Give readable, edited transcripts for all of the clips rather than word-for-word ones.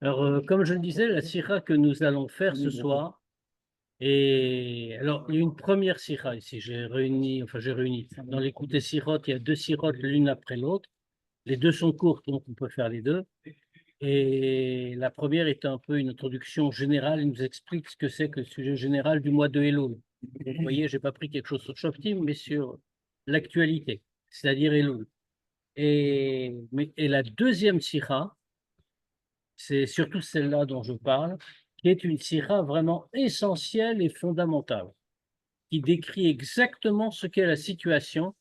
Alors, comme je le disais, la sira que nous allons faire ce soir, et alors, il y a une première sira ici, j'ai réuni. Dans l'écoute des sirotes, il y a deux sirotes l'une après l'autre. Les deux sont courtes, donc on peut faire les deux. Et la première est un peu une introduction générale, il nous explique ce que c'est que le sujet général du mois de Elul. Vous voyez, j'ai pas pris quelque chose sur Shoftim, mais sur l'actualité, c'est-à-dire Elul. Et la deuxième sira, c'est surtout celle-là dont je parle, qui est une sira vraiment essentielle et fondamentale, qui décrit exactement ce qu'est la situation,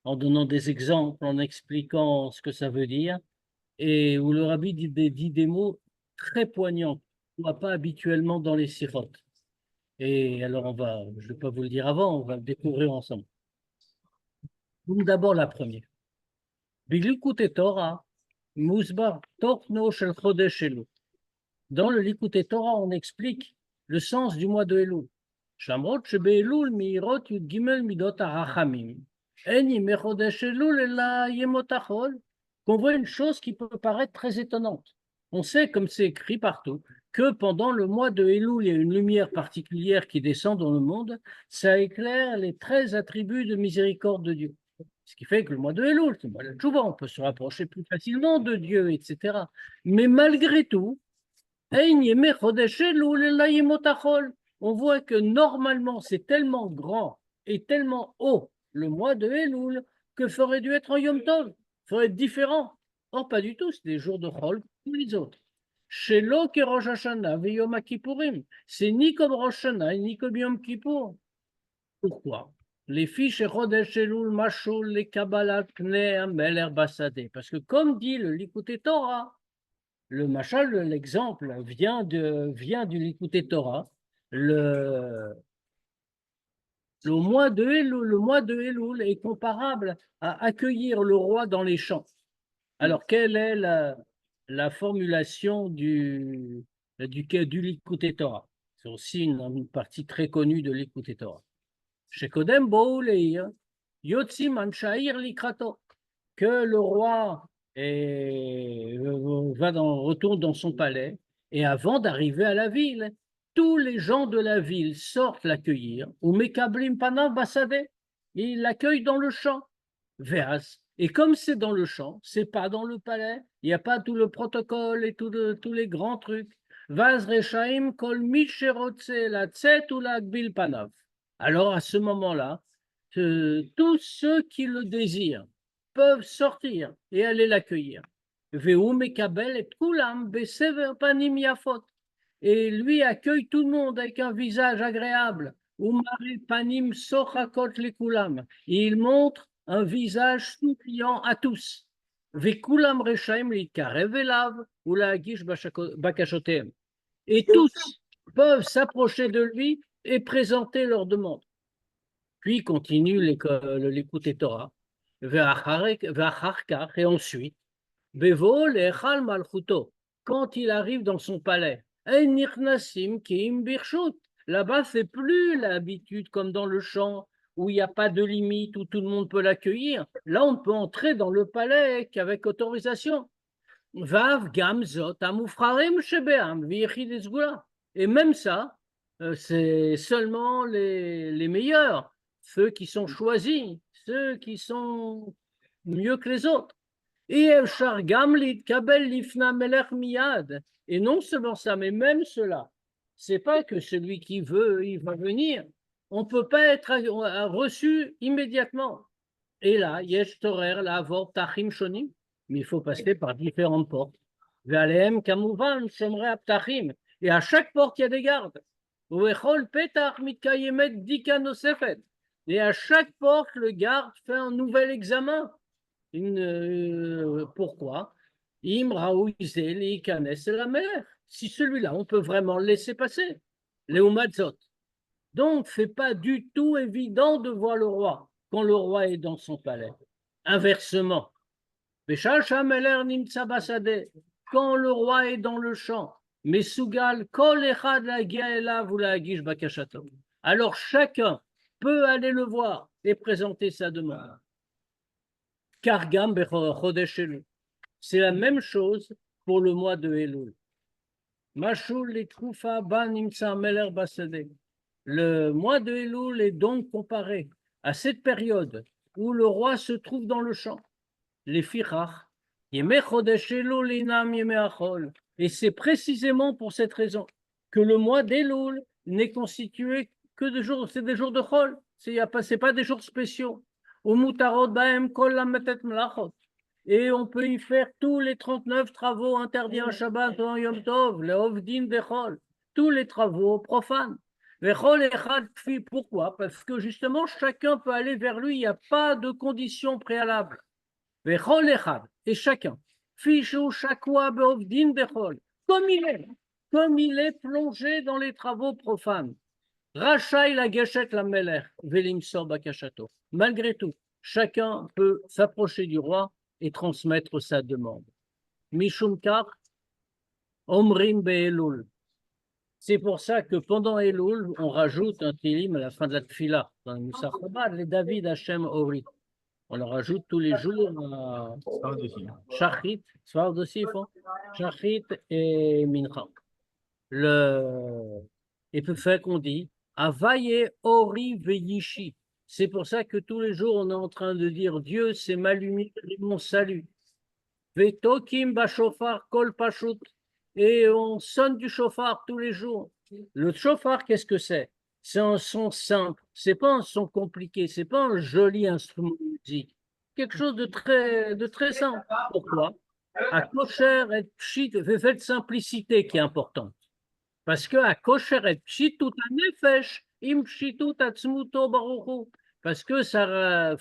en donnant des exemples, en expliquant ce que ça veut dire, et où le rabbi dit des mots très poignants, qu'on ne voit pas habituellement dans les sirotes. Et alors, je ne vais pas vous le dire avant, on va le découvrir ensemble. Donc, d'abord, la première. Bilikutei Torah, Musbar Tochno Shel Chodesh Elul. Dans le Likutei Torah, on explique le sens du mois de Elul. Shamrot shebe'elul mi'irot yud gimel midot ha'rachamim. En yimei chodesh Elul ela yemot hachol. Qu'on voit une chose qui peut paraître très étonnante. On sait, comme c'est écrit partout, que pendant le mois de Elul, il y a une lumière particulière qui descend dans le monde. Ça éclaire les 13 attributs de miséricorde de Dieu. Ce qui fait que le mois de Elul, c'est le mois de la Tchouva, on peut se rapprocher plus facilement de Dieu, etc. Mais malgré tout, on voit que normalement, c'est tellement grand et tellement haut le mois de Elul que ça aurait dû être en Yom Tov, ça aurait être différent. Or, pas du tout, c'est des jours de Chol comme les autres. Chez que Rosh Hashanah et Yom Kippourim, c'est ni comme Rosh Hashanah ni comme Yom Kippour. Pourquoi? Les fiches Chodesh Elul Mashul les Kabbalat Pnei Meler Basadeh. Parce que comme dit le Likutei Torah, le machal, l'exemple vient du Likutei Torah. Le mois de Elul est comparable à accueillir le roi dans les champs. Alors, quelle est la formulation du Likutei Torah? C'est aussi une partie très connue de Likutei Torah. Shekodem bo'u leir, yotzim anshair likrato. Que le roi retourne dans son palais, et avant d'arriver à la ville, tous les gens de la ville sortent l'accueillir, ou mekablim panav basade, ils l'accueillent dans le champ, veas. Et comme c'est dans le champ, c'est pas dans le palais, il n'y a pas tout le protocole et tous les grands trucs. Vaz rechaim kol misherotze la tzet ou la gbil panav. Alors à ce moment-là, tous ceux qui le désirent peuvent sortir et aller l'accueillir. Et lui accueille tout le monde avec un visage agréable. Il montre un visage souriant à tous. Et tous peuvent s'approcher de lui et présenter leurs demandes. Puis continue l'écoute Torah. Et ensuite, quand il arrive dans son palais, là-bas, c'est plus l'habitude comme dans le champ où il n'y a pas de limite, où tout le monde peut l'accueillir. Là, on peut entrer dans le palais qu'avec autorisation. Et même ça, c'est seulement les meilleurs, ceux qui sont choisis, ceux qui sont mieux que les autres. Et non seulement ça, mais même cela. C'est pas que celui qui veut, il va venir. On ne peut pas être reçu immédiatement. Et là, yesh torer la avor tachim shonim, mais il faut passer par différentes portes. Ve'alehem kamuvan shomrei aptachim. Et à chaque porte, il y a des gardes. U'echol petach mitkayemet dika nosefet. Et à chaque porte, le garde fait un nouvel examen. Pourquoi? Im raouizel ikanes la mer. Si celui-là, on peut vraiment le laisser passer. Léomatzot. Donc, c'est pas du tout évident de voir le roi quand le roi est dans son palais. Inversement, quand le roi est dans le champ, alors chacun peut aller le voir et présenter sa demande. Kargam Chodesh Elul. C'est la même chose pour le mois de Elul. Mashul Lekoufa Ban Nimsa Meler Basade. Le mois de Elul est donc comparé à cette période où le roi se trouve dans le champ. Les Fichach, Yemei Chodesh Elul Inam Yemei Achol. Et c'est précisément pour cette raison que le mois d'Elul n'est constitué que de jours, c'est des jours de Chol. C'est pas des jours spéciaux. Umutarot Baem Kol Lametet Melachot. Et on peut y faire tous les 39 travaux interdits en Shabbat ou en Yom Tov, les Ovdim Bechol, tous les travaux profanes. Pourquoi? Parce que justement, chacun peut aller vers lui, il n'y a pas de conditions préalables. Et chacun, comme il est plongé dans les travaux profanes. Rachaï la Geshet la Melech, Velimso Bakashato. Malgré tout, chacun peut s'approcher du roi et transmettre sa demande. Mishum Kar, Omrim Be'elul. C'est pour ça que pendant Elul, on rajoute un tilim à la fin de la tfila. Dans le Moussar Chabad, les David Hashem Ori. On le rajoute tous les jours à Shachrit, Sfard aussi, ils font Shachrit et Mincha. Et peut faire qu'on dit Avaye Ori Veyishi. C'est pour ça que tous les jours, on est en train de dire Dieu, c'est ma lumière et mon salut. Vetokim Bashofar Kol Pashut. Et on sonne du chauffard tous les jours. Le chauffard, qu'est-ce que c'est? C'est un son simple, c'est pas un son compliqué, c'est pas un joli instrument de musique. Quelque chose de très simple. Pourquoi? À kosher et pshit, c'est cette simplicité qui est importante. Parce que à kosher et pshit, tout un nefesh, im pshitut atzmuto baruchu. Parce que ça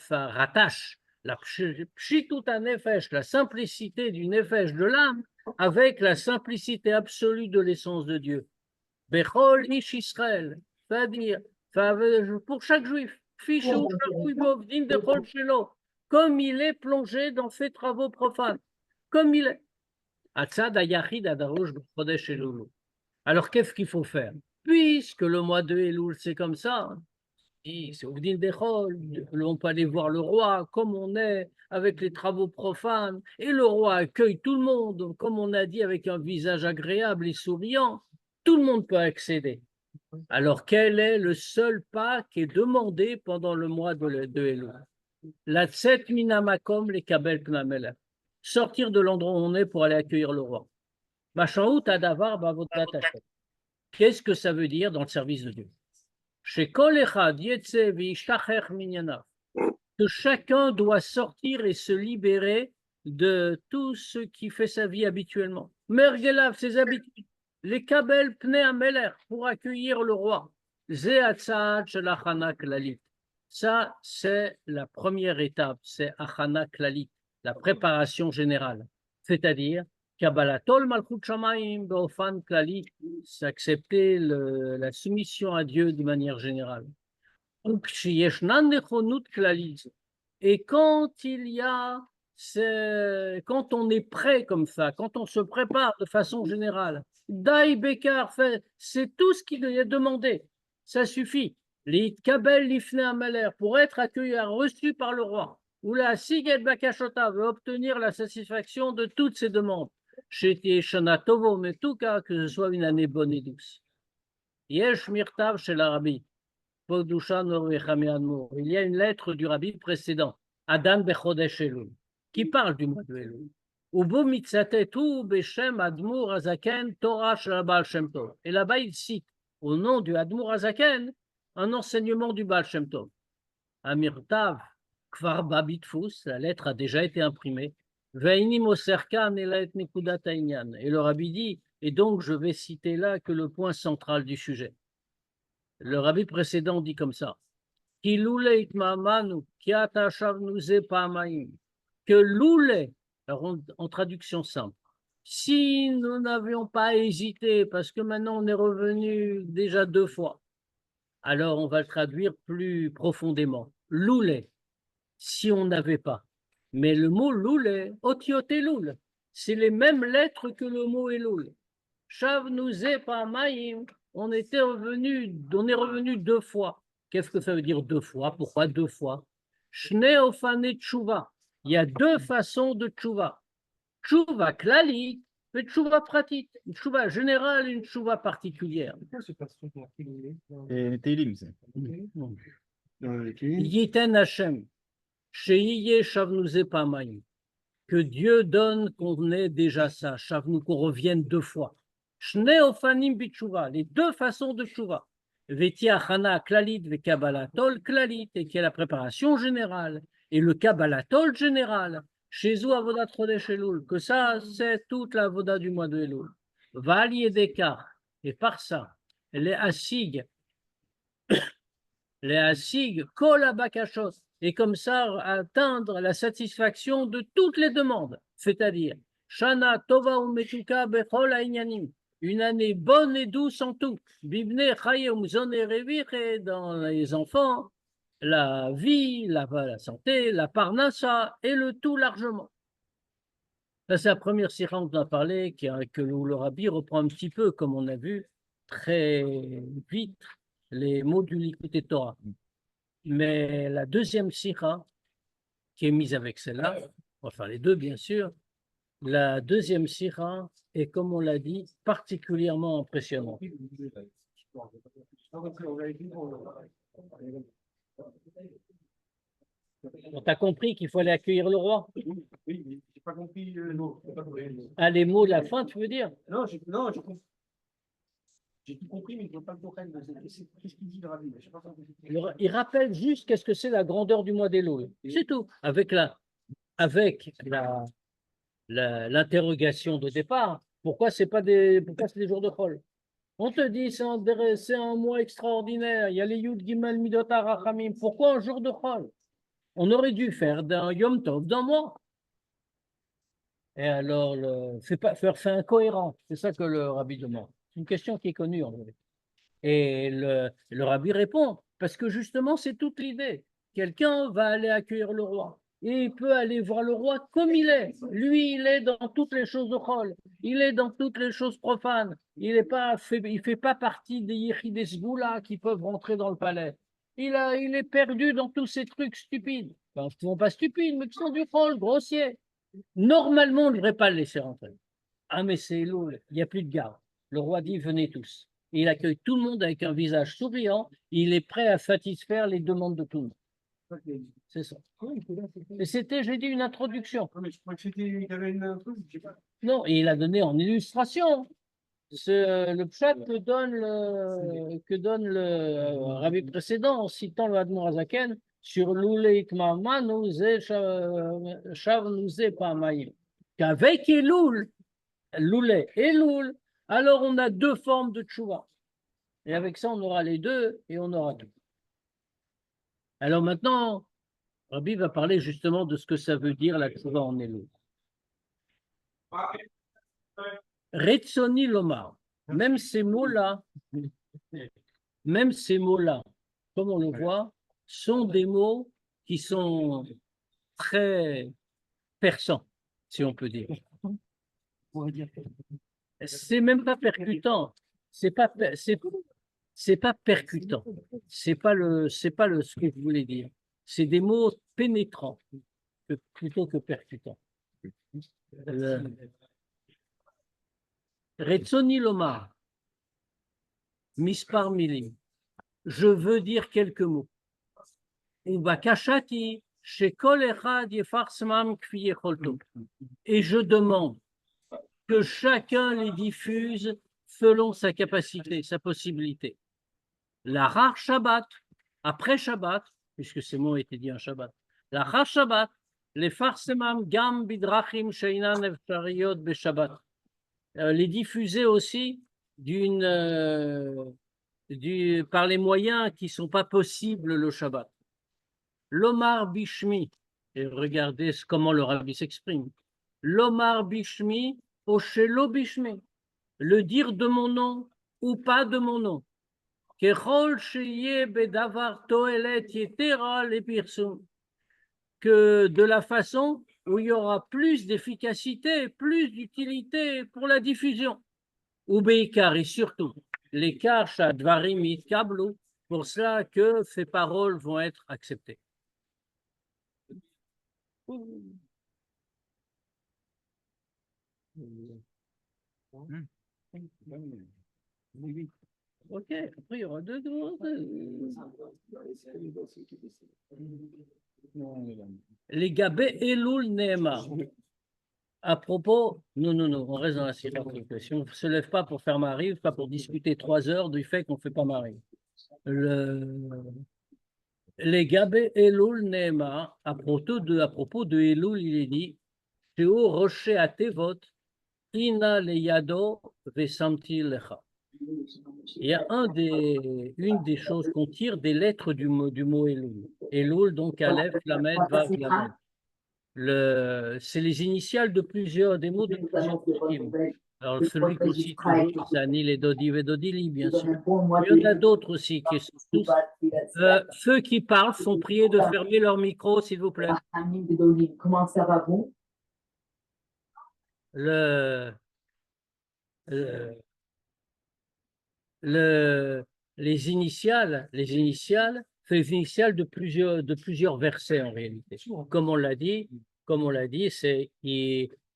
rattache la pshitut nefesh, la simplicité du nefesh de l'âme, avec la simplicité absolue de l'essence de Dieu. Bechol ish Israël, c'est-à-dire pour chaque juif, comme il est plongé dans ses travaux profanes, comme il est. Alors qu'est-ce qu'il faut faire? Puisque le mois de Elul, c'est comme ça, c'est Ovdin Dechol, on peut aller voir le roi comme on est, avec les travaux profanes, et le roi accueille tout le monde, comme on a dit, avec un visage agréable et souriant. Tout le monde peut accéder. Alors, quel est le seul pas qui est demandé pendant le mois de Elul? La tset minamakom les kabel knamela. Sortir de l'endroit où on est pour aller accueillir le roi. Machanhout adavar bavodat Hashem. Qu'est-ce que ça veut dire dans le service de Dieu? Que chacun doit sortir et se libérer de tout ce qui fait sa vie habituellement. Mergelav, ses habitudes. Les kabel pnei ameler, pour accueillir le roi. Ça, c'est la première étape, c'est achana klalit, la préparation générale. C'est-à-dire, Kabbalatol Malchut Shamayim Beofan Klali, c'est accepter la soumission à Dieu de manière générale. Et quand il y a, quand on est prêt comme ça, quand on se prépare de façon générale, Dai Bekar fait, c'est tout ce qu'il est demandé, ça suffit. Les Kabel Lifne Ameler, pour être accueilli, reçu par le roi, ou la Sigel Bakashota veut obtenir la satisfaction de toutes ses demandes. Chez Shana Tovo, mais tout cas, que ce soit une année bonne et douce. Yesh Mirtav chez l'Arabie. Il y a une lettre du rabbi précédent, Adan Bechodesh Elul, qui parle du mois de Elul. Ubo mitzatetu beshem Admur Azaken Torah shel Baal Shem Tov. Et là-bas, il cite au nom du Admur Azaken un enseignement du Baal Shem Tov. Amirtav Kvar Babitfus, la lettre a déjà été imprimée. Veini Moserkan Elet Nekudat Ainyan. Et le rabbi dit, et donc je vais citer là que le point central du sujet. Le rabbi précédent dit comme ça, que loulé, en traduction simple, si nous n'avions pas hésité, parce que maintenant on est revenu déjà 2 fois, alors on va le traduire plus profondément. Loulé, si on n'avait pas. Mais le mot loulé, otioté loul, c'est les mêmes lettres que le mot eloul. Shav nous est pas maïm. On est revenu 2 fois. Qu'est-ce que ça veut dire 2 fois? Pourquoi 2 fois? Shne ofane tshuva. il y a deux façons de tchouva. Tchouva klali et tchouva pratit. Une tchouva générale et une tchouva particulière. Et Télim, ça. Yiten Hashem, Sheiye Shavnuze Pamayim. Que Dieu donne qu'on ait déjà ça, Shavnu, qu'on revienne deux fois. Shne Ofanim Bitchouva, les deux façons de tchouva. Veti Achana Klalit ve Kabbalatol Klalit, et qui est la préparation générale, et le Kabbalatol général. Chez vous, Avodat Chodesh Elul, que ça, c'est toute la Avoda du mois de Elul. Vali et Dekar, et par ça, les Asig, Kol Abakashos, et comme ça atteindre la satisfaction de toutes les demandes, c'est-à-dire Shana Tova Umetuka Bechol Ainyanim, une année bonne et douce en tout, Bibne Chayom Zone Revir, et dans les enfants, la vie, la santé, la parnassa, et le tout largement. Ça, c'est la première sira dont on a parlé, que le Rabbi reprend un petit peu, comme on a vu, très vite, les mots du Likutei Torah. Mais la deuxième sira, qui est mise avec celle-là, on va faire les deux bien sûr, la deuxième sira est, comme on l'a dit, particulièrement impressionnante. On t'a compris qu'il faut aller accueillir le roi? Oui, j'ai pas compris. Ah, les mots de la fin, tu veux dire? Non, j'ai compris. J'ai tout compris, mais je ne veux pas le token. Qu'est-ce qu'il dit le rabbi? Il rappelle juste qu'est-ce que c'est la grandeur du mois d'Elul. C'est tout. Avec l'interrogation de départ, pourquoi c'est des jours de Chol? On te dit c'est un mois extraordinaire. Il y a les Yud Gimel Midot HaRachamim. Pourquoi un jour de Chol? On aurait dû faire d'un Yom Tov d'un mois. Et alors, faire incohérent. C'est ça que le rabbi demande. C'est une question qui est connue en vrai. Et le rabbi répond, parce que justement, c'est toute l'idée. Quelqu'un va aller accueillir le roi. Et il peut aller voir le roi comme il est. Lui, il est dans toutes les choses de Chol. Il est dans toutes les choses profanes. Il fait pas partie des Yechidei Sgoula qui peuvent rentrer dans le palais. Il est perdu dans tous ces trucs stupides. Enfin, ils ne sont pas stupides, mais qui sont du Chol, grossiers. Normalement, on ne devrait pas le laisser rentrer. Ah, mais c'est lourd, il n'y a plus de garde. Le roi dit, venez tous. Et il accueille tout le monde avec un visage souriant. Il est prêt à satisfaire les demandes de tout le monde. C'est ça. Et c'était, j'ai dit, une introduction. Mais je crois qu'il y avait une truc, je sais pas. Non, et il a donné en illustration. Le pshat que donne le rabbi précédent en citant le Admor Hazaken sur Loulé Ikmamanu Shav Nouze Pamaim. Qu'avec Elul, Loulé et Loul, alors on a deux formes de tchouva. Et avec ça, on aura les deux et on aura tout. Alors maintenant, Rabbi va parler justement de ce que ça veut dire la tchouva en Elul. Retsoni Lomar. Même ces mots-là, comme on le voit, sont des mots qui sont très perçants, si on peut dire. C'est même pas percutant. C'est pas percutant. C'est pas ce que je voulais dire. C'est des mots pénétrants plutôt que percutants. Retsoni Lomar. Mispar milim. Je veux dire quelques mots. Ubakashati, shekol echad yefarsmam kfi yecholto. Et je demande que chacun les diffuse selon sa capacité, sa possibilité. La Har Shabbat, après Shabbat, puisque ces mots étaient dit en Shabbat, la Har Shabbat, les farsemam gam bidrachim sheinan efshariot be Shabbat. Les diffuser aussi par les moyens qui ne sont pas possibles le Shabbat. L'Omar Bishmi, et regardez comment le rabbi s'exprime. L'Omar Bishmi, Oshelo Bishmi, le dire de mon nom ou pas de mon nom. Kechol sheye bedavar toelet yetera lepirsum, que de la façon où il y aura plus d'efficacité, plus d'utilité pour la diffusion. Ou beikar, et surtout, les kar shadvarim yitkablu, pour cela que ces paroles vont être acceptées. Ok, après il y aura deux. Les Gabé Elul Neema. À propos, non, on reste dans la sirah. Si on ne se lève pas pour faire Mariv, pas pour discuter 3 heures du fait qu'on ne fait pas Mariv. Les Gabé Elul Neema, à propos de Elul, il est dit Théo Rocher à Tevot, Ina le Yado Vesamti Lecha. Il y a une des choses qu'on tire des lettres du mot Elul. Elul, donc Aleph, Lamed, Vav, Lamed. C'est les initiales des mots de plusieurs psukim. Alors, celui qu'on cite toujours, c'est Ani les Dodi Vedodili, bien sûr. Il y en a d'autres aussi qui sont tous. Ceux qui parlent sont priés de fermer leur micro, s'il vous plaît. Comment ça va, vous? Les initiales, c'est les initiales de plusieurs versets en réalité. Comme on l'a dit, c'est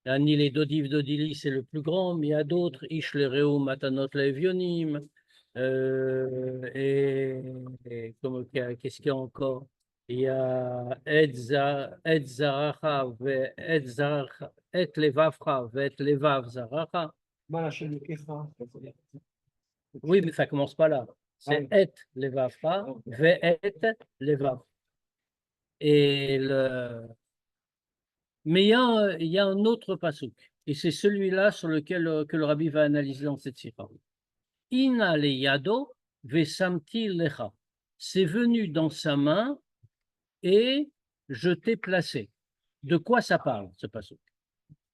Ani les Dodiv Dodili, c'est le plus grand, mais il y a d'autres, Ish le Reu Matanot Levionim, et qu'est-ce qu'il y a encore? Il y a Et Zaracha, Et Levavcha, Et Levav Zaracha. Oui, mais ça ne commence pas là. C'est Et Levavcha, Ve'et Levav. Mais il y a un autre pasuk, et c'est celui-là sur lequel que le rabbi va analyser dans cette sira. Ina le yado vesamti lecha. C'est venu dans sa main et je t'ai placé. De quoi ça parle, ce pasuk?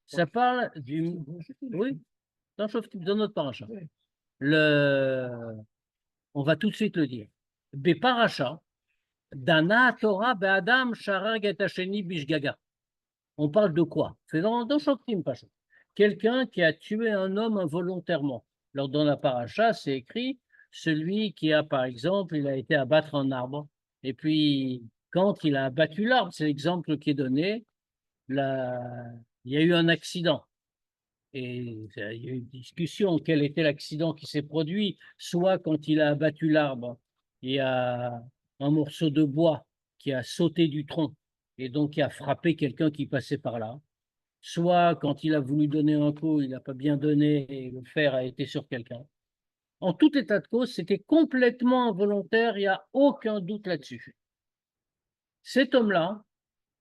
Ça parle du... Oui, dans notre paracha. On va tout de suite le dire. Beparacha, Dana Torah be'adam sharag et hasheni bishgaga. On parle de quoi? C'est dans Shoftim Pacha. Quelqu'un qui a tué un homme involontairement. Alors, dans la paracha, c'est écrit celui qui a, par exemple, il a été abattre un arbre. Et puis, quand il a abattu l'arbre, c'est l'exemple qui est donné, il y a eu un accident. Et il y a eu une discussion, quel était l'accident qui s'est produit? Soit quand il a abattu l'arbre, il y a un morceau de bois qui a sauté du tronc et donc qui a frappé quelqu'un qui passait par là. Soit quand il a voulu donner un coup, il n'a pas bien donné et le fer a été sur quelqu'un. En tout état de cause, c'était complètement involontaire, il n'y a aucun doute là-dessus. Cet homme-là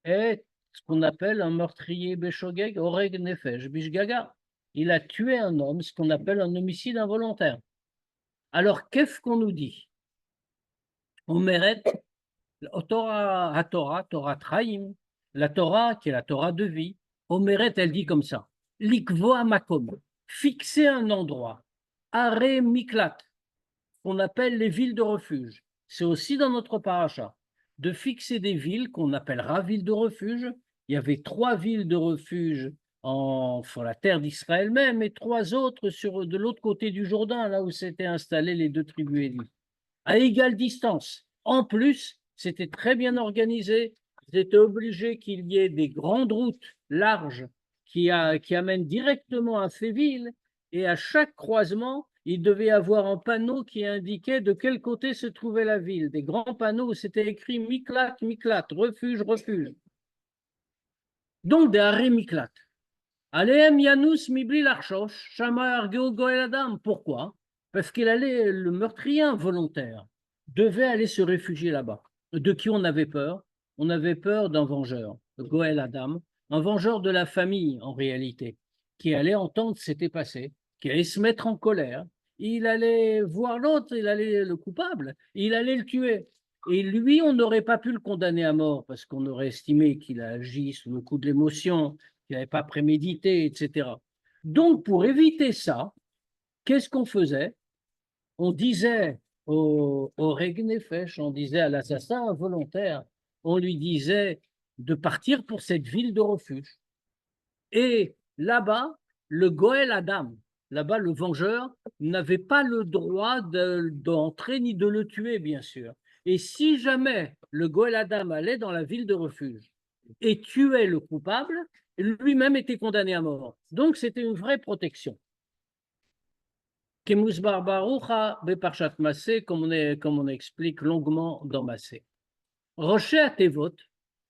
est ce qu'on appelle un meurtrier Beshogeg, Oreg Nefesh, Bishgaga. Il a tué un homme, ce qu'on appelle un homicide involontaire. Alors, qu'est-ce qu'on nous dit? On mérite Torah Traim, la Torah qui est la Torah de vie. Omeret, elle dit comme ça, Likvoa Makom, fixer un endroit, Are Miklat, qu'on appelle les villes de refuge. C'est aussi dans notre paracha, de fixer des villes qu'on appellera villes de refuge. Il y avait 3 villes de refuge sur la terre d'Israël même et 3 autres de l'autre côté du Jourdain, là où s'étaient installées les 2 tribus élites, à égale distance. En plus, c'était très bien organisé. Ils étaient obligés qu'il y ait des grandes routes larges qui amènent directement à ces villes. Et à chaque croisement, il devait y avoir un panneau qui indiquait de quel côté se trouvait la ville. Des grands panneaux où c'était écrit Miklat, Miklat, refuge, refuge. Donc des arrêts Miklat. Aleem Yanus Mibli Larchosh, Shama Argeo Goel Adam. Pourquoi? Parce le meurtrier involontaire devait aller se réfugier là-bas. De qui on avait peur? On avait peur d'un vengeur, Goel Adam, un vengeur de la famille en réalité, qui allait entendre ce qui s'était passé, qui allait se mettre en colère, il allait voir l'autre, il allait le coupable, il allait le tuer. Et lui, on n'aurait pas pu le condamner à mort parce qu'on aurait estimé qu'il a agi sous le coup de l'émotion, qu'il n'avait pas prémédité, etc. Donc, pour éviter ça, qu'est-ce qu'on faisait? On disait au Regnefesh, on disait à l'assassin involontaire, on lui disait de partir pour cette ville de refuge. Et là-bas, le Goël Adam, là-bas, le vengeur, n'avait pas le droit d'entrer ni de le tuer, bien sûr. Et si jamais le Goël Adam allait dans la ville de refuge et tuait le coupable, lui-même était condamné à mort. Donc c'était une vraie protection. Kemusbar Barucha Beparshat Massé, comme on explique longuement dans Massé. Rocher à Tevot.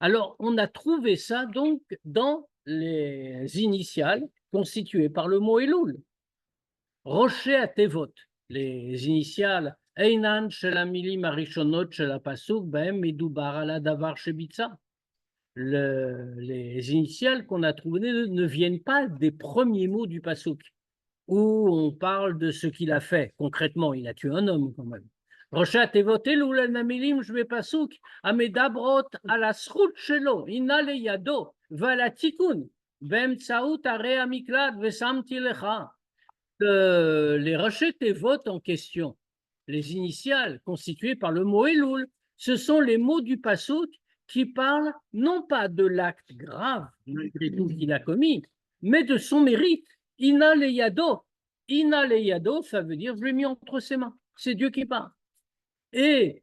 Alors, on a trouvé ça donc dans les initiales constituées par le mot Elul. Rocher à Tevot, les initiales Einan shel hamilim harishonot shel hapasuk bahem medubar ala davar shebitza. Les initiales qu'on a trouvées ne viennent pas des premiers mots du pasuk, où on parle de ce qu'il a fait. Concrètement, il a tué un homme quand même. Roshat Tevot Elul al-Namilim shbe pasuk amedabrot ala zchut shelo ina leyado vala tikun be'emtsaut harei hamiklat vesamti lecha. Les Roshet Tevot en question, les initiales constituées par le mot Elul, ce sont les mots du pasuk qui parlent non pas de l'acte grave malgré tout qu'il a commis, mais de son mérite. Ina leyado. Ina leyado, ça veut dire je l'ai mis entre ses mains. C'est Dieu qui parle. Et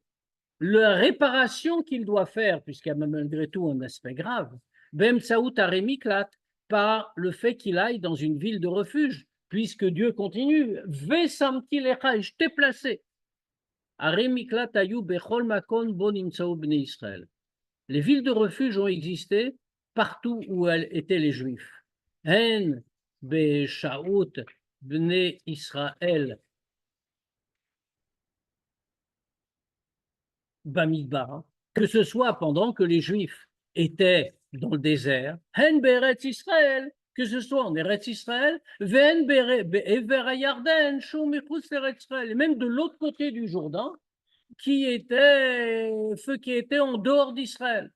la réparation qu'il doit faire, puisqu'il y a malgré tout un aspect grave, Bemtsaout Aremiklat, par le fait qu'il aille dans une ville de refuge, puisque Dieu continue, Vesamti lecha, je t'ai placé. Aremiklat ayu bechol makon bon imtsaou bnei Israël. Les villes de refuge ont existé partout où étaient les Juifs. En beshaout bnei Israël Bamidbar, que ce soit pendant que les Juifs étaient dans le désert, En beretz Israël, que ce soit en Eretz Israël, Ven be'ever Yarden, Shum michutz eretz Israël, et même de l'autre côté du Jourdain, qui était en dehors d'Israël.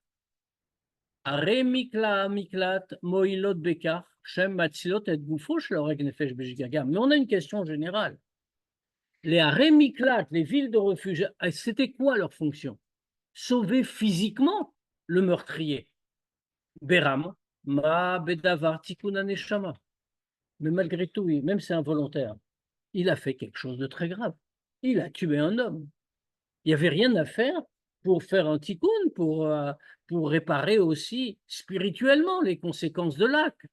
Are mikla miklat moilot bekar shem matzilot et gufo shloreg nefesh b'shgaga. Mais on a une question générale. Les arrêts miklat, les villes de refuge, c'était quoi leur fonction? Sauver physiquement le meurtrier. Beram, ma bedavar tikuna neshama. Mais malgré tout, même si c'est involontaire, il a fait quelque chose de très grave. Il a tué un homme. Il n'y avait rien à faire pour faire un tikkun, pour réparer aussi spirituellement les conséquences de l'acte.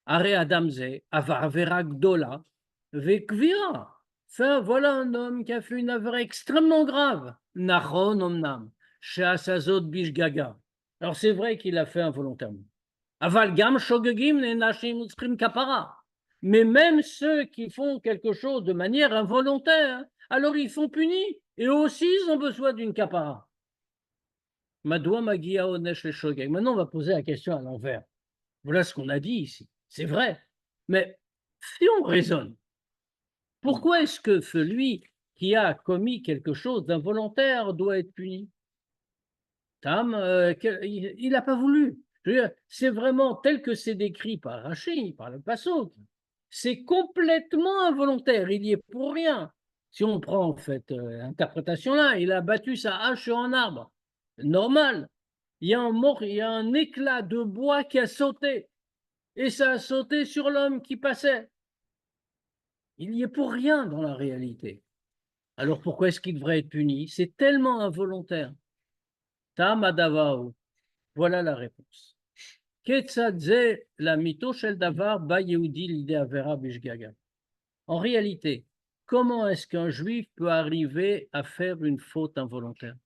Are adamze, avar avera gdola, vekvira. Enfin, voilà un homme qui a fait une affaire extrêmement grave. Nachon omnam, sheasazot bishgaga. Alors c'est vrai qu'il a fait involontairement. Aval gam shogegim ne nashim utzrim kapara. Mais même ceux qui font quelque chose de manière involontaire, alors ils sont punis et aussi ils ont besoin d'une kapara. Madoua magia onesh le shogeg. Maintenant on va poser la question à l'envers. Voilà ce qu'on a dit ici. C'est vrai. Mais si on raisonne, pourquoi est-ce que celui qui a commis quelque chose d'involontaire doit être puni? Tam, il n'a pas voulu. C'est vraiment tel que c'est décrit par Rachid, par le Passouk. C'est complètement involontaire. Il y est pour rien. Si on prend cette interprétation-là, il a battu sa hache sur un arbre. Normal. Il y a un éclat de bois qui a sauté. Et ça a sauté sur l'homme qui passait. Il n'y est pour rien dans la réalité. Alors pourquoi est-ce qu'il devrait être puni? C'est tellement involontaire. Tamadavao. Voilà la réponse. Ketzadze la mito shel davar ba Yehudi l'idée avera bishgaga. En réalité, comment est-ce qu'un juif peut arriver à faire une faute involontaire?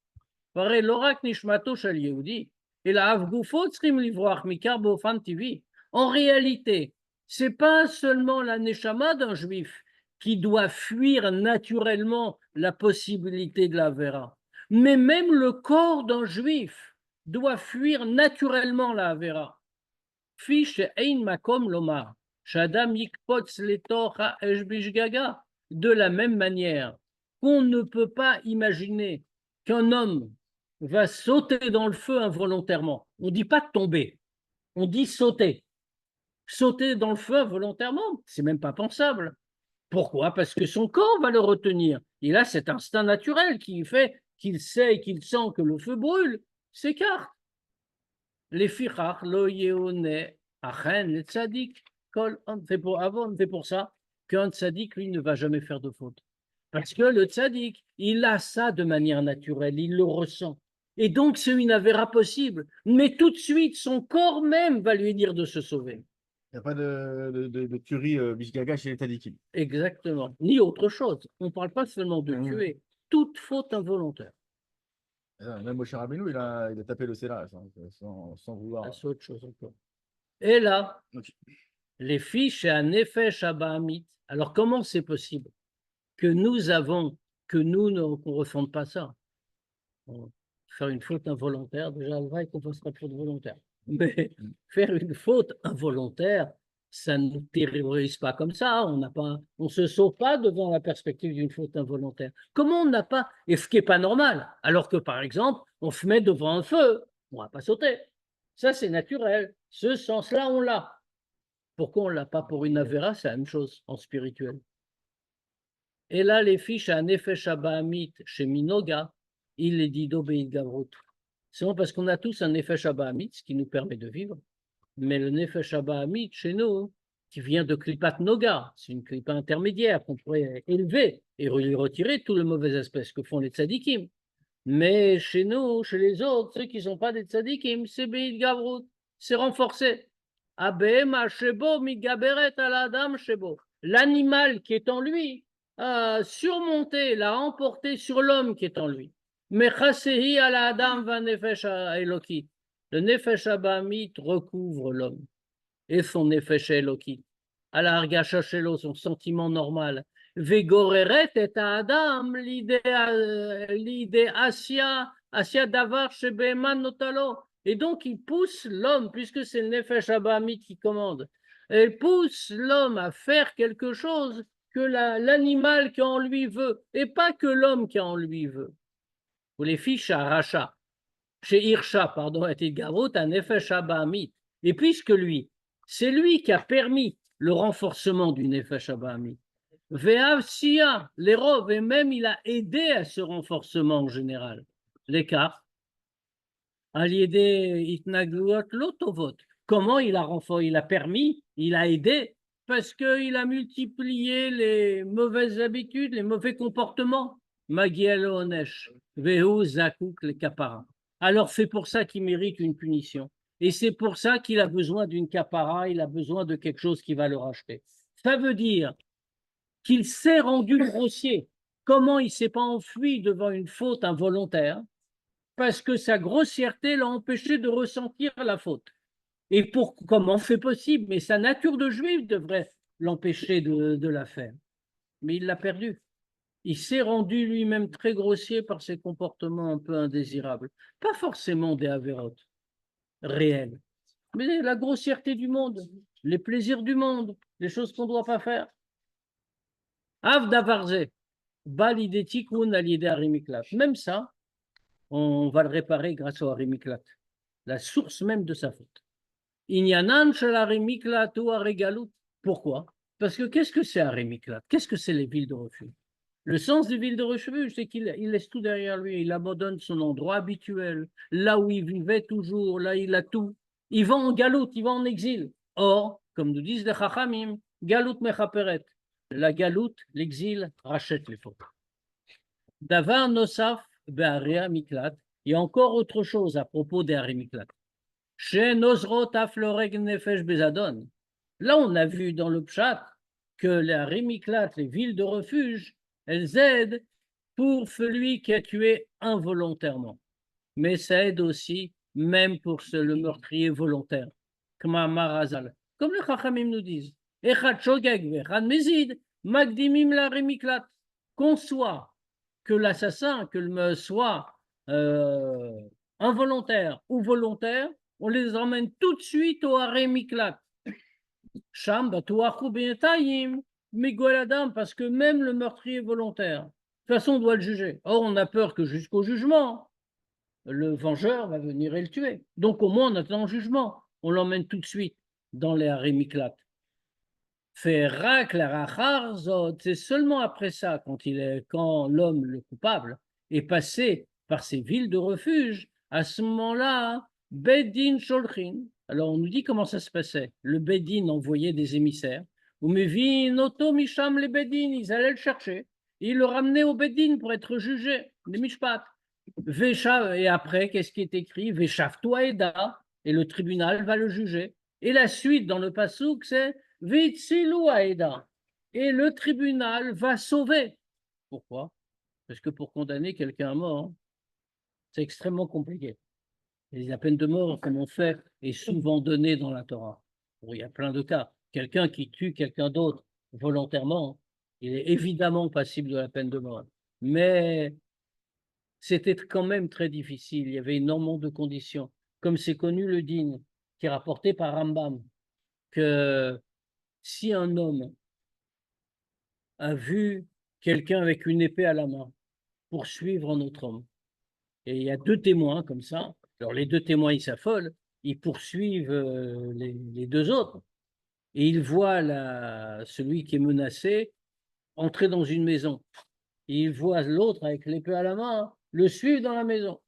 Pareil, l'orak nishmato shel Yehudi et la avgufo tzrim livroach mikar bofan tivi. En réalité, c'est pas seulement la neshama d'un juif qui doit fuir naturellement la possibilité de la vera, mais même le corps d'un juif doit fuir naturellement la vera. Fiche ein makom lomar, shadam yikpotz letoch ha'esh bishgaga. De la même manière qu'on ne peut pas imaginer qu'un homme va sauter dans le feu involontairement. On ne dit pas tomber, on dit sauter. Sauter dans le feu involontairement, c'est même pas pensable. Pourquoi? Parce que son corps va le retenir. Il a cet instinct naturel qui fait qu'il sait et qu'il sent que le feu brûle, s'écarte. Les fichach lo yeone achen le tzadik kol. C'est pour ça qu'un tzadik, lui, ne va jamais faire de faute. Parce que le tzadik, il a ça de manière naturelle, il le ressent. Et donc, c'est une avéra possible. Mais tout de suite, son corps même va lui dire de se sauver. Il n'y a pas de tuerie Bishgaga chez les Tadikim. Exactement. Ni autre chose. On ne parle pas seulement de tuer. Toute faute involontaire. Même Moshe Rabbeinu, il a tapé le Sélat sans vouloir. Ah, c'est autre chose encore. Et là, Ok. les fiches à Nefesh Abahamit. Alors, comment c'est possible que nous avons, qu'on ne refonde pas ça? Faire une faute involontaire, déjà, le vrai qu'on fasse pas de faute volontaire. Mais faire une faute involontaire, ça ne nous terrorise pas comme ça. On se sauve pas devant la perspective d'une faute involontaire. Comment on n'a pas, et ce qui n'est pas normal, alors que par exemple, on se met devant un feu, on ne va pas sauter. Ça, c'est naturel. Ce sens-là, on l'a. Pourquoi on ne l'a pas pour une avéra? C'est la même chose en spirituel. Et là, les fiches à Nefesh Abahamit chez Minoga, il est dit d'obéir Gavrut. C'est bon parce qu'on a tous un Nefesh Abahamit, ce qui nous permet de vivre. Mais le Nefesh Abahamit chez nous, qui vient de Klipat Noga, c'est une Klipa intermédiaire qu'on pourrait élever et lui retirer tous les mauvais aspects que font les tzadikim. Mais chez nous, chez les autres, ceux qui ne sont pas des tzadikim, c'est Be'id Gavrut, c'est renforcé. Abema Shebo Migaberet Aladam Shebo. L'animal qui est en lui a surmonté, l'a emporté sur l'homme qui est en lui. Mais Chasehi Aladam va Nefesh Eloki. Le Nefesh Abahamit recouvre l'homme et son Nefesh Eloki. À la Hargasha Shelo, son sentiment normal. Vegoreret et Adam l'idée Asya Davar Shebeman Notalo. Et donc il pousse l'homme, puisque c'est le Nefesh Abahamit qui commande, il pousse l'homme à faire quelque chose que l'animal qui en lui veut, et pas que l'homme qui en lui veut. Ou les fiches à Racha, chez Hirsha, pardon, était Gavrut, un Nefesh Abahamit. Et puisque lui, c'est lui qui a permis le renforcement du Nefesh Abahamit. Ve'av Sia, les Rov, et même il a aidé à ce renforcement en général. L'écart. Aliédé Itnaguot Lotovot. Comment il a permis, il a aidé, parce qu'il a multiplié les mauvaises habitudes, les mauvais comportements. Magiel Onesh, Vehu Zakouk le Kapara. Alors c'est pour ça qu'il mérite une punition. Et c'est pour ça qu'il a besoin d'une Kapara, il a besoin de quelque chose qui va le racheter. Ça veut dire qu'il s'est rendu grossier. Comment il ne s'est pas enfui devant une faute involontaire? Parce que sa grossièreté l'a empêché de ressentir la faute. Et comment c'est possible? Mais sa nature de juif devrait l'empêcher de la faire. Mais il l'a perdu. Il s'est rendu lui-même très grossier par ses comportements un peu indésirables. Pas forcément des avérotes réelles, mais la grossièreté du monde, les plaisirs du monde, les choses qu'on ne doit pas faire. Avdavarze, balidétikun alidé arimiklat. Même ça, on va le réparer grâce au harimiklat, la source même de sa faute. Inyanan shel harimiklat ou haregalut. Pourquoi? Parce que qu'est-ce que c'est harimiklat? Qu'est-ce que c'est les villes de refuge? Le sens des villes de refuge, c'est qu'il laisse tout derrière lui, il abandonne son endroit habituel, là où il vivait toujours, là il a tout. Il va en galoute, il va en exil. Or, comme nous disent les Chachamim, galoute mechaperet. La galoute, l'exil, rachète les fautes. Davar nosaf be'area miklat. Il y a encore autre chose à propos des harimiklat. Chez Nosrot afloreg nefesh bezadon. Là, on a vu dans le pshat que les harimiklat, les villes de refuge, elles aident pour celui qui a tué involontairement. Mais ça aide aussi, même pour le meurtrier volontaire. Comme les Chachamim nous disent. Echad shogeg vechad mezid, magdimim la harimiklat. Qu'on soit que l'assassin, que le soit involontaire ou volontaire, on les emmène tout de suite au harimiklat. Sham batuachu b'yatayim migueladam, parce que même le meurtrier volontaire, de toute façon, on doit le juger. Or, on a peur que jusqu'au jugement, le vengeur va venir et le tuer. Donc, au moins, on attend le jugement. On l'emmène tout de suite dans les harimiklat. C'est seulement après ça, quand l'homme, le coupable, est passé par ces villes de refuge, à ce moment-là, Bedin Sholchin. Alors on nous dit comment ça se passait. Le Bedin envoyait des émissaires. Ou Mevin Oto Misham les Bedin, ils allaient le chercher. Ils le ramenaient au Bedin pour être jugé, les Mishpat. Et après, qu'est-ce qui est écrit? Veshavtua Eda, et le tribunal va le juger. Et la suite dans le passouk, c'est Vitzilu Eda, et le tribunal va sauver. Pourquoi? Parce que pour condamner quelqu'un à mort, c'est extrêmement compliqué. Et la peine de mort, comme on fait, est souvent donnée dans la Torah. Bon, il y a plein de cas. Quelqu'un qui tue quelqu'un d'autre volontairement, il est évidemment passible de la peine de mort. Mais c'était quand même très difficile. Il y avait énormément de conditions. Comme c'est connu le din, qui est rapporté par Rambam, que si un homme a vu quelqu'un avec une épée à la main poursuivre un autre homme, et il y a deux témoins comme ça, alors les deux témoins ils s'affolent, ils poursuivent les deux autres, et ils voient celui qui est menacé entrer dans une maison. Et ils voient l'autre avec l'épée à la main le suivre dans la maison.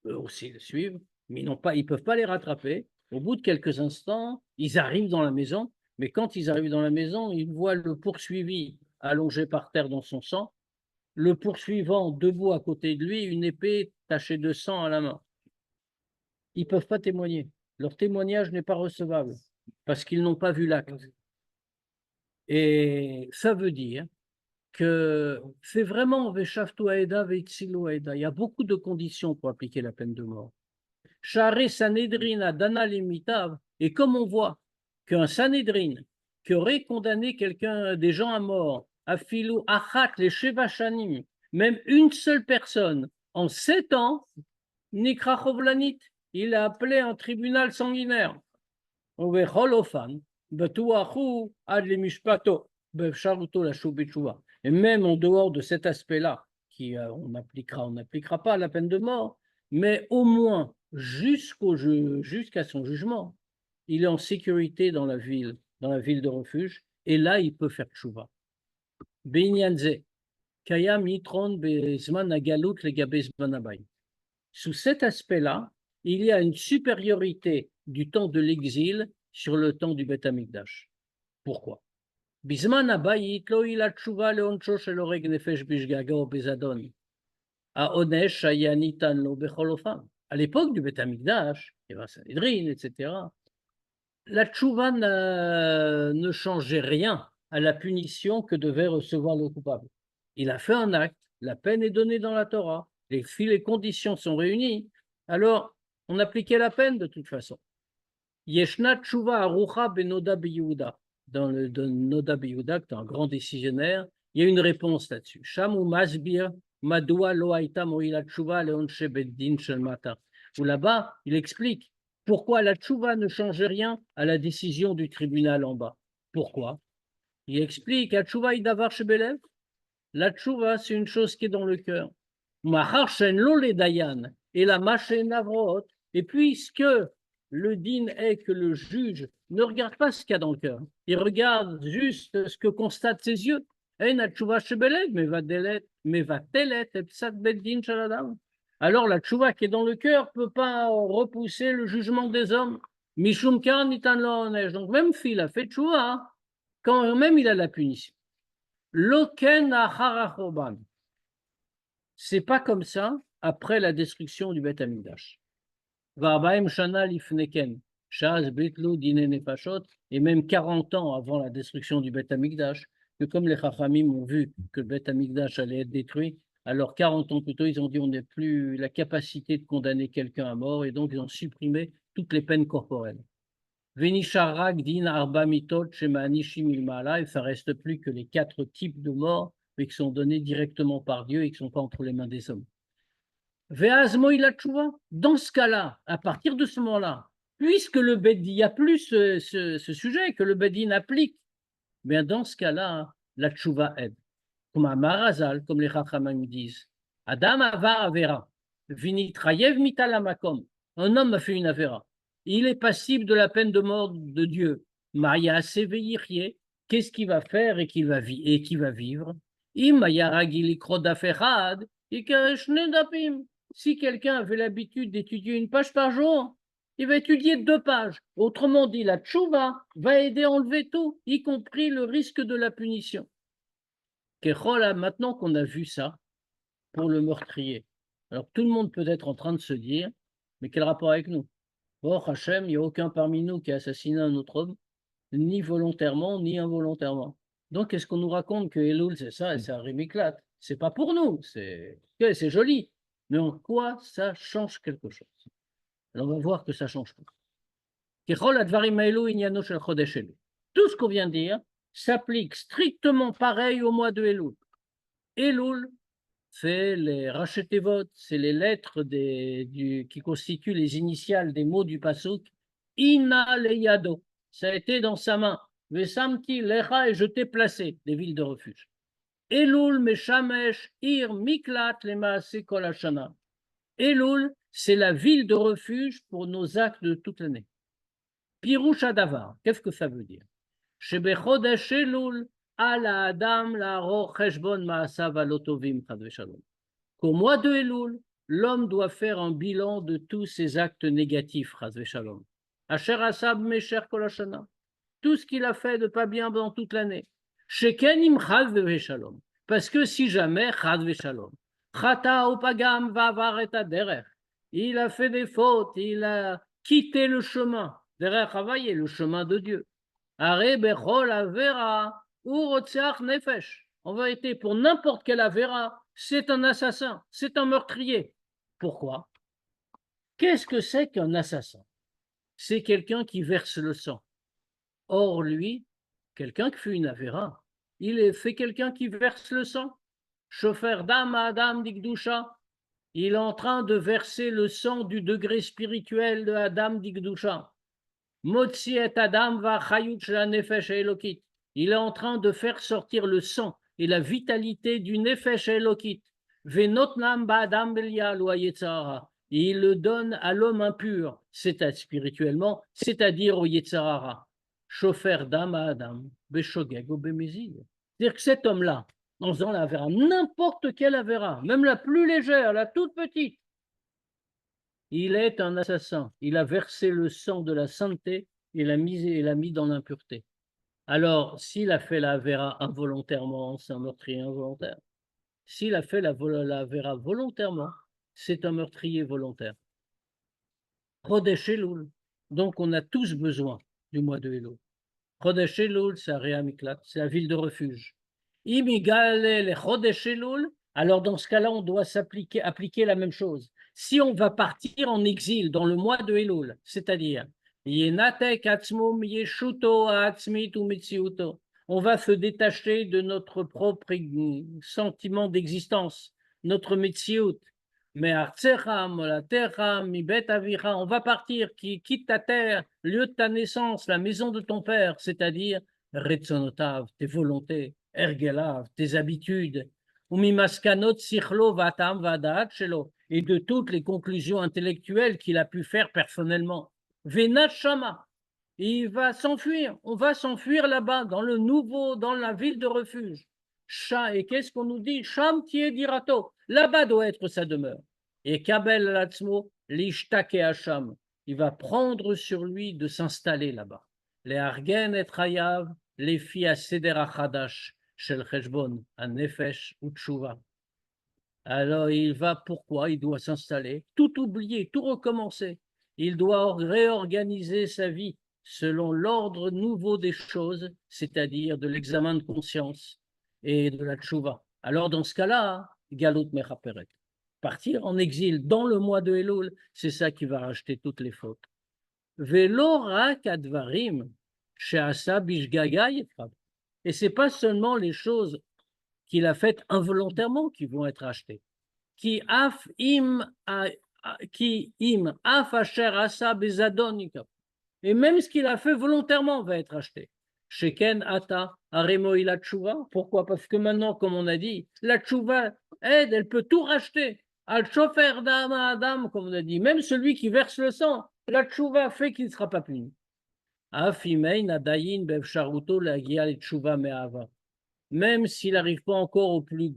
Eux aussi le suivent, mais ils ne peuvent pas les rattraper. Au bout de quelques instants, ils arrivent dans la maison, mais quand ils arrivent dans la maison, ils voient le poursuivi allongé par terre dans son sang, le poursuivant debout à côté de lui, une épée tachée de sang à la main. Ils ne peuvent pas témoigner. Leur témoignage n'est pas recevable parce qu'ils n'ont pas vu l'acte. Et ça veut dire que c'est vraiment Veshavtu Aeda, Veitsilu Aeda. Il y a beaucoup de conditions pour appliquer la peine de mort. Share Sanhedrin Dana Limitav, et comme on voit qu'un Sanhedrin qui aurait condamné des gens à mort, Afilu Achat les Shevashanim, même une seule personne en 7 ans, Nikra Chovlanit, il a appelé un tribunal sanguinaire. Et même en dehors de cet aspect-là, on n'appliquera pas la peine de mort, mais au moins jusqu'à son jugement, il est en sécurité dans la ville de refuge, et là il peut faire tchouva. Beinyanze, kayam yitron bezman agalut legabe zman habayit. Sous cet aspect-là, il y a une supériorité du temps de l'exil sur le temps du Beth Amikdash. Pourquoi? Bisman habayit lo ila tshuva leoncho shel oreg nefesh bishgaga o bezadon. Haonesh haya nitan lo bechol ofam. À l'époque du Beth Amikdash, il y avait un Sanhedrin, etc. La tshuva ne changeait rien à la punition que devait recevoir le coupable. Il a fait un acte, la peine est donnée dans la Torah, et si les conditions sont réunies, alors on appliquait la peine de toute façon. Yeshna tshuva arucha benoda biyuda. Dans le Noda biyuda, qui est un grand décisionnaire, il y a une réponse là-dessus. Shamu masbir madua lo haïta moïla tshuva leonche beddin shel mata. Où là-bas, il explique pourquoi la tshuva ne change rien à la décision du tribunal en bas. Pourquoi? Il explique la tshuva idavar shebelev. La tshuva, c'est une chose qui est dans le cœur. Mahar shen lo le dayan et la machen avrot. Et puisque le din est que le juge ne regarde pas ce qu'il y a dans le cœur, il regarde juste ce que constatent ses yeux. Alors la tchouva qui est dans le cœur ne peut pas repousser le jugement des hommes. Donc même s'il a fait tchouva, quand même il a la punition. C'est pas comme ça après la destruction du Beth Amikdash. Et même 40 ans avant la destruction du Beth Amikdash, que comme les Chachamim ont vu que le Beth Amikdash allait être détruit, alors 40 ans plus tôt, ils ont dit on n'a plus la capacité de condamner quelqu'un à mort, et donc ils ont supprimé toutes les peines corporelles. Venisharak din arba mitot shemanishim ilmala, et ça reste plus que les 4 types de morts, mais qui sont donnés directement par Dieu et qui ne sont pas entre les mains des hommes. Dans ce cas-là, à partir de ce moment-là, puisque il n'y a plus ce sujet que le Bedin applique, bien dans ce cas-là, la tchouva aide. Comme à Marazal, comme les Chachamim disent, Adam avar avera, vinitrayev mitalamakom. Un homme a fait une avera. Il est passible de la peine de mort de Dieu. Maya seveyirye, qu'est-ce qu'il va faire et qui va vivre? Si quelqu'un avait l'habitude d'étudier une page par jour, il va étudier 2 pages. Autrement dit, la tchouva va aider à enlever tout, y compris le risque de la punition. Maintenant qu'on a vu ça, pour le meurtrier, Alors tout le monde peut être en train de se dire, mais quel rapport avec nous? Bon, Hachem, il n'y a aucun parmi nous qui a assassiné un autre homme, ni volontairement, ni involontairement. Donc, est-ce qu'on nous raconte que Elul, c'est ça, et c'est un Rémiclate? C'est pas pour nous, c'est joli. Mais en quoi ça change quelque chose? Alors, on va voir que ça change tout. Tout ce qu'on vient de dire s'applique strictement pareil au mois de Elul. Elul, c'est les Rachetevot, c'est les lettres qui constituent les initiales des mots du Pasuk. Ina leyado, ça a été dans sa main. Vesamti lecha, et je t'ai placé, des villes de refuge. Elul meshamesh ir miklat lemaase kol hashana. Elul, c'est la ville de refuge pour nos actes de toute l'année. Pirouche Adavar, qu'est-ce que ça veut dire? Shebechodesh Elul, ala adam la'aror cheshbon ma'asav alotovim chad veshalom. Qu'au mois de Elul, l'homme doit faire un bilan de tous ses actes négatifs, chad veshalom. Asher asab mesher kol hashana. Tout ce qu'il a fait de pas bien dans toute l'année. Shekenim chad veshalom. Parce que si jamais, chad veshalom, chata upagam vavar et aderech, il a fait des fautes, il a quitté le chemin. Derech Havaye, le chemin de Dieu. Are bechol avera urotzeach nefesh. En vérité, pour n'importe quel avera, c'est un assassin, c'est un meurtrier. Pourquoi? Qu'est-ce que c'est qu'un assassin? C'est quelqu'un qui verse le sang. Or, lui, quelqu'un qui fait une avera, il est fait quelqu'un qui verse le sang. Chauffeur d'âme à Adam d'Igdusha, il est en train de verser le sang du degré spirituel de Adam d'Igdusha. Motzi et Adam va chayut la nefesh elokit. Il est en train de faire sortir le sang et la vitalité du nefesh elokit. Venotnam ba Adam belial ou yetzara. Il le donne à l'homme impur, c'est-à-dire spirituellement, c'est-à-dire au yetzara. Chofer d'âme à Adam, beshogeg ou bemizil. C'est-à-dire que cet homme-là, en faisant la avera, n'importe quelle avera, même la plus légère, la toute petite, il est un assassin. Il a versé le sang de la sainteté et l'a mis dans l'impureté. Alors, s'il a fait la avera involontairement, c'est un meurtrier involontaire. S'il a fait la avera volontairement, c'est un meurtrier volontaire. Chodesh Elul. Donc, on a tous besoin du mois de Elul. Chodesh Elul, c'est Area Miklat, c'est la ville de refuge. Imigale le Chodesh Elul, alors dans ce cas-là, on doit appliquer la même chose. Si on va partir en exil dans le mois de Elul, c'est-à-dire on va se détacher de notre propre sentiment d'existence, notre metsiout. Mais on va partir, qui quitte ta terre, lieu de ta naissance, la maison de ton père, c'est-à-dire Retsonotav, tes volontés, Ergelav, tes habitudes, et de toutes les conclusions intellectuelles qu'il a pu faire personnellement. Venachama, il va s'enfuir, on va s'enfuir là-bas, dans la ville de refuge. Et qu'est-ce qu'on nous dit? Sham tié dirato, là-bas doit être sa demeure. Et Kabel Latzmo, l'ishtake Hacham, il va prendre sur lui de s'installer là-bas. Les Argen et Chayav, les filles à Seder Chadash, Shel Cheshbon, à Nefesh ou Tshuva. Alors pourquoi il doit s'installer? Tout oublier, tout recommencer. Il doit réorganiser sa vie selon l'ordre nouveau des choses, c'est-à-dire de l'examen de conscience et de la Tshuva. Alors dans ce cas-là, Galut Mechaperet. Partir en exil dans le mois de Elul, c'est ça qui va racheter toutes les fautes. Velo rak advarim she'asa bishgaga yitrab. Et c'est pas seulement les choses qu'il a faites involontairement qui vont être achetées. Qui im af asher asa bezadonika. Et même ce qu'il a fait volontairement va être acheté. Sheken ata aremo ila tshuva. Pourquoi? Parce que maintenant, comme on a dit, la tshuva aide, elle peut tout racheter. Al shofer d'ama adam, comme on a dit, même celui qui verse le sang, la tshuva fait qu'il ne sera pas puni. Afimein adayin bevsharuto lagia le tshuva me'ava. Même s'il n'arrive pas encore au plus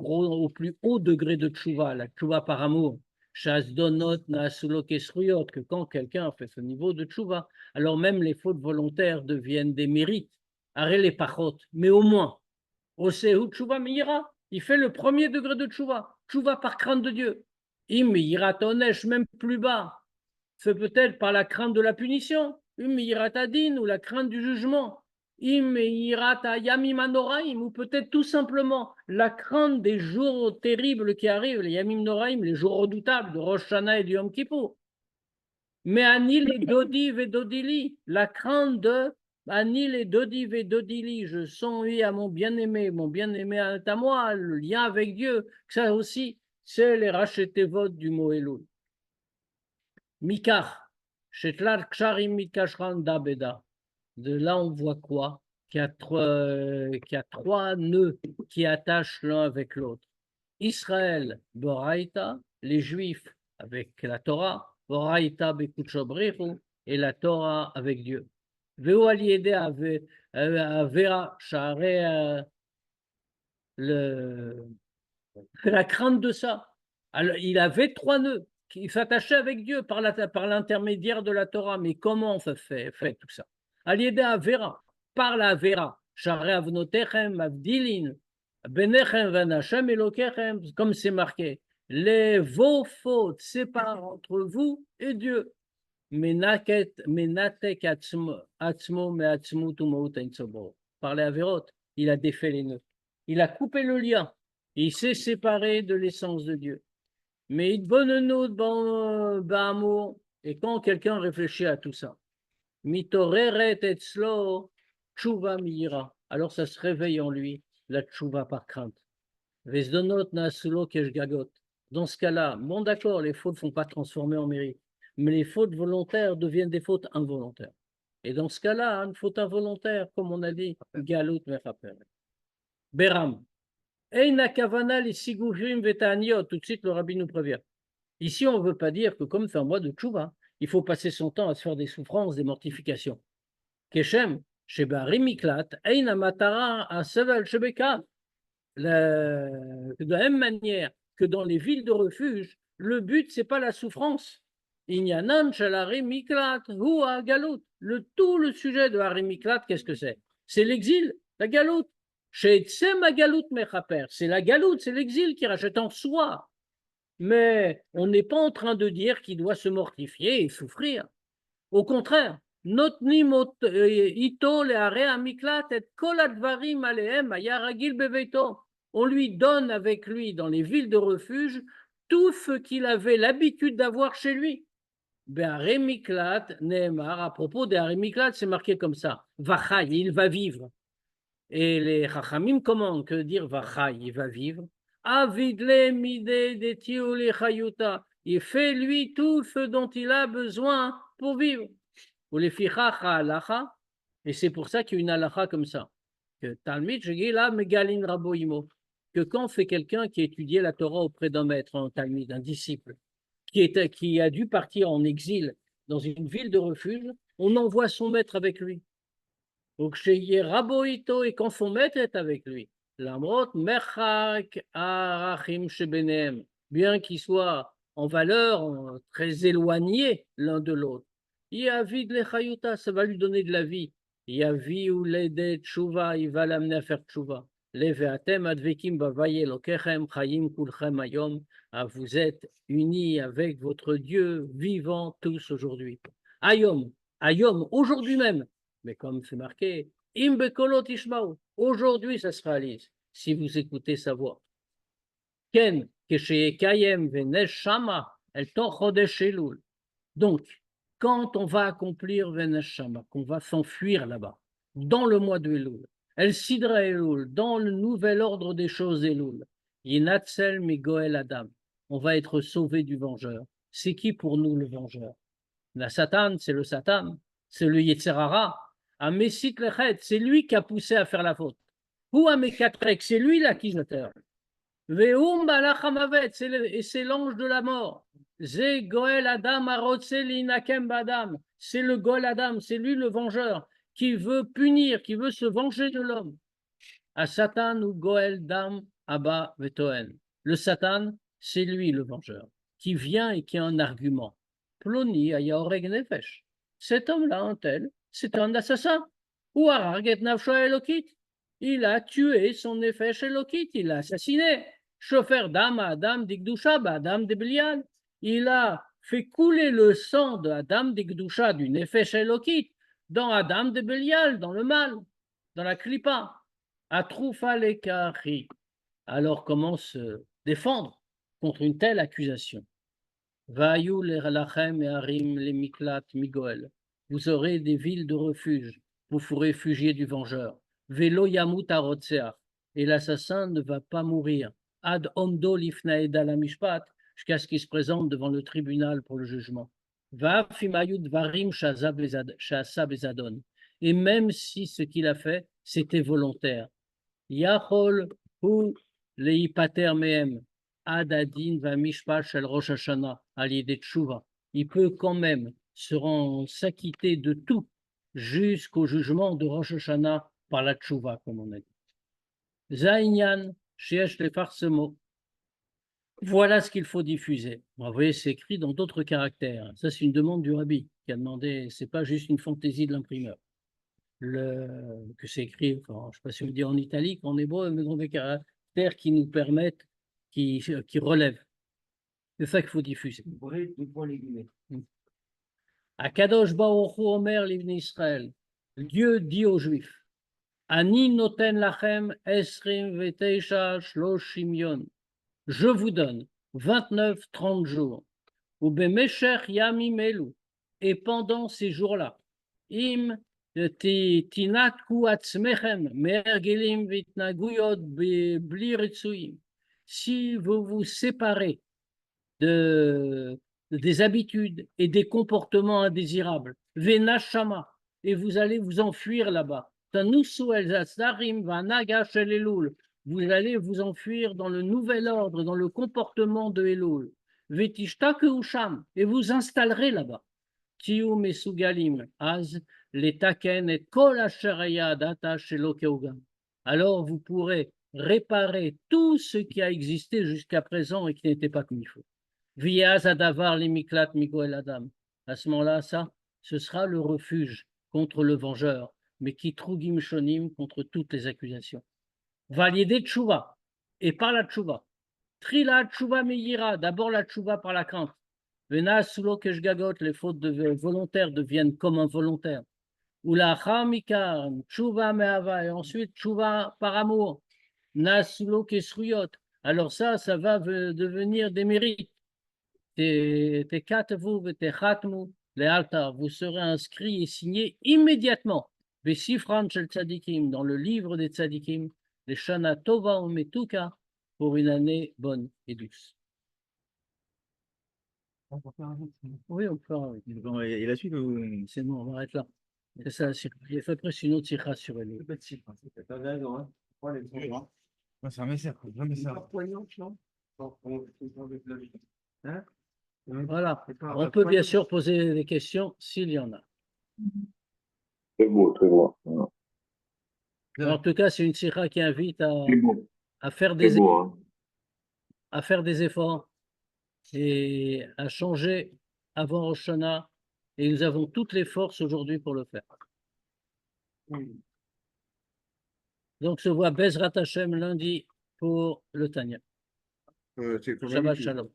haut degré de tshuva, la tshuva par amour, que quand quelqu'un fait ce niveau de tshuva, alors même les fautes volontaires deviennent des mérites, arrêt les pachot, mais au moins, il fait le premier degré de tshuva par crainte de Dieu. Im Yiratonesh, même plus bas, c'est peut-être par la crainte de la punition, Im Yiratadin, ou la crainte du jugement, Im Yirata Yamim Anoraim, ou peut-être tout simplement la crainte des jours terribles qui arrivent, les Yamim Noraim, les jours redoutables de Rosh Hashanah et du Yom Kippour. Mais Anil et Dodi Vedodili, la crainte de Anil et Dodi Vedodili, je sens oui à mon bien-aimé est à moi, le lien avec Dieu, ça aussi, c'est les rachetevot du mot Elul. Mikar, Shetlar Ksharim Mikashran Dabeda. De là, on voit quoi? Qu'il y a trois nœuds qui attachent l'un avec l'autre. Israël, Boraïta, les Juifs avec la Torah, Boraïta Bekuchobrichu, et la Torah avec Dieu. Veu aliédé Avera, Share, la crainte de ça. Alors, il avait trois nœuds qui s'attachaient avec Dieu par l'intermédiaire de la Torah. Mais comment on fait tout ça? Aliédé Avera, par la Avera, Share Avnotechem, Avdilin, Benechem Vanachem Elokechem, comme c'est marqué, vos fautes séparent entre vous et Dieu. Menatek Atzmo Meatzmo Tumout Einsobo. Par les Averot, il a défait les nœuds. Il a coupé le lien. Il s'est séparé de l'essence de Dieu. Mais il bonne nous d'amour. Et quand quelqu'un réfléchit à tout ça, Mitoreret etzlo tshuva mira. Alors ça se réveille en lui, la tshuva par crainte. Vesdonot nasulo keshgagot. Dans ce cas-là, bon d'accord, les fautes ne sont pas transformées en mérite, mais les fautes volontaires deviennent des fautes involontaires. Et dans ce cas-là, une faute involontaire, comme on a dit, galut mechaper. Beram. Eina kavana les siguvrim vetaniot. Tout de suite, le rabbi nous prévient. Ici, on ne veut pas dire que comme c'est un mois de tshuva, il faut passer son temps à se faire des souffrances, des mortifications. Keshem, sheba rimiklat, eina matara a sevel shebeka. De la même manière que dans les villes de refuge, le but, c'est pas la souffrance. Inyanan shalari miklat, ou à galout. Tout le sujet de harimiklat, qu'est-ce que c'est? C'est l'exil, la galoute. Chez ma galoute mechaper, c'est la galoute, c'est l'exil qui rachète en soi. Mais on n'est pas en train de dire qu'il doit se mortifier et souffrir. Au contraire, notnim ito le'area miklat et kol advarim alehem haya ragil beveito. On lui donne avec lui dans les villes de refuge tout ce qu'il avait l'habitude d'avoir chez lui. Be'are miklat nehemar, à propos des are miklat, c'est marqué comme ça. Vachai, il va vivre. Et les chachamim commandent, que dire vachai, il va vivre. Avidle mide de tiuli chayuta, il fait lui tout ce dont il a besoin pour vivre. Ou les fichach halacha, et c'est pour ça qu'il y a une halacha comme ça. Que Talmid Shegila Megalin Raboimo, que quand c'est quelqu'un qui étudiait la Torah auprès d'un maître, un Talmid, un disciple, qui a dû partir en exil dans une ville de refuge, on envoie son maître avec lui. Donc chez Raboito, et quand son maître est avec lui, Lamrot Mechak Arachim Shebenem, bien qu'ils soient en valeur très éloignés l'un de l'autre. Yavid le Chayuta, ça va lui donner de la vie. Yavi ou l'aider tchouva, il va l'amener à faire tchouva. Leveatem advekim bavaye lokechem chayim kulchem ayom. Vous êtes unis avec votre Dieu vivant tous aujourd'hui. Ayom, ayom, aujourd'hui même. Mais comme c'est marqué, im bekolot ishmaou. Aujourd'hui, ça se réalise si vous écoutez sa voix. Ken kesheye kayem venesh shama el ton chodesh elul. Donc, quand on va accomplir Venesh Shama, qu'on va s'enfuir là-bas, dans le mois de Elul, El Sidra Elul, dans le nouvel ordre des choses Elul, Yinatzel Migoel Adam, on va être sauvé du vengeur. C'est qui pour nous le vengeur? La Satan, c'est le Satan, c'est le Yetzerara. Amesit Lechet, c'est lui qui a poussé à faire la faute. Ou Amekatrek, c'est lui l'accusateur. Veum Balachamavet, et c'est l'ange de la mort. C'est Goel Adam Arotselinakem Badam. C'est le Goel Adam, c'est lui le vengeur qui veut punir, qui veut se venger de l'homme. À Satan ou Goel Dam Abba Vetoen. Le Satan, c'est lui le vengeur qui vient et qui a un argument. Ploni Ayaoreg Nefesh. Cet homme-là, un tel, c'est un assassin. Ou Ararget Nafsho Elokit. Il a tué son Nefesh Elokit, il l'a assassiné. Shofer dam Adam d'Igdusha, Adam de Belial. Il a fait couler le sang de Adam d'Igdusha, du Nefesh Elokit, dans Adam de Belial, dans le mal, dans la Klippa. Atroufa lekari. Alors comment se défendre contre une telle accusation? Vayu lachem et harim le miklat migoel. Vous aurez des villes de refuge, vous vous réfugier du vengeur. Velo yamut arotseach. Et l'assassin ne va pas mourir. Ad omdo lifnaed la mishpat, jusqu'à ce qu'il se présente devant le tribunal pour le jugement. Va fimayud varim shazab bezadon. Et même si ce qu'il a fait, c'était volontaire. Yachol hu leipater mehem. Ad adin va mishpat shel Rosh Hashanah, alidé tshuva. Il peut quand même s'acquitter de tout jusqu'au jugement de Rosh Hashanah par la tshuva, comme on a dit. Zainyan, sheesh le farsemo. Voilà ce qu'il faut diffuser. Vous voyez, c'est écrit dans d'autres caractères. Ça, c'est une demande du rabbi qui a demandé, c'est pas juste une fantaisie de l'imprimeur. Que c'est écrit, enfin, je ne sais pas si on le dit en italique, en hébreu, mais dans des caractères qui nous permettent, qui relèvent. C'est ça qu'il faut diffuser. Akadosh Baruch Hu Omer l'Ibn Israël. Dieu dit aux Juifs, Ani noten lachem esrim veteisha shloshim yon. Je vous donne 29-30 jours. Ou bemesher yamim elu. Et pendant ces jours-là, im tinatku atzmechem mergelim vitnaguyot bli ritsuim. Si vous vous séparez des habitudes et des comportements indésirables, venashama, et vous allez vous enfuir là-bas. Vous allez vous enfuir dans le nouvel ordre, dans le comportement de Elul. Et vous installerez là-bas. Tiou mesugalim az letaken et kol asheraya data shelo keugam. Alors vous pourrez réparer tout ce qui a existé jusqu'à présent et qui n'était pas comme il faut. Viaz adavar limiklat migoel adam. À ce moment-là, ça, ce sera le refuge contre le vengeur, mais qui trougim shonim contre toutes les accusations. Validé tchouva, et par la tchouva. Trila tchouva meira, d'abord la tchouva par la crainte. Vena sulo keshgagot, les fautes volontaires deviennent comme involontaires. Ou la chamikar, tchouva meava, et ensuite tchouva par amour. Na sulo kesruyot. Alors ça va devenir des mérites. Te katvu, te chatmu, les altar, vous serez inscrit et signé immédiatement. Besifran shel tzadikim, dans le livre des tzadikim, les shana tova umetuka, pour une année bonne et douce. Oui, on peut. Et la suite, C'est bon, on va arrêter là. C'est ça, il a fait presque une autre sikha sur elle. c'est un message, Voilà. On peut bien sûr poser des questions s'il y en a. Très beau, très beau. En tout cas, c'est une sikha qui invite C'est beau, à faire c'est des beau. Hein. à faire des efforts et à changer avant Rosh Hashanah. Et nous avons toutes les forces aujourd'hui pour le faire. Donc, se voit Bezrat Hashem lundi pour le Tanya. Shabbat Shalom.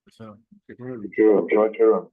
Shabbat Shalom.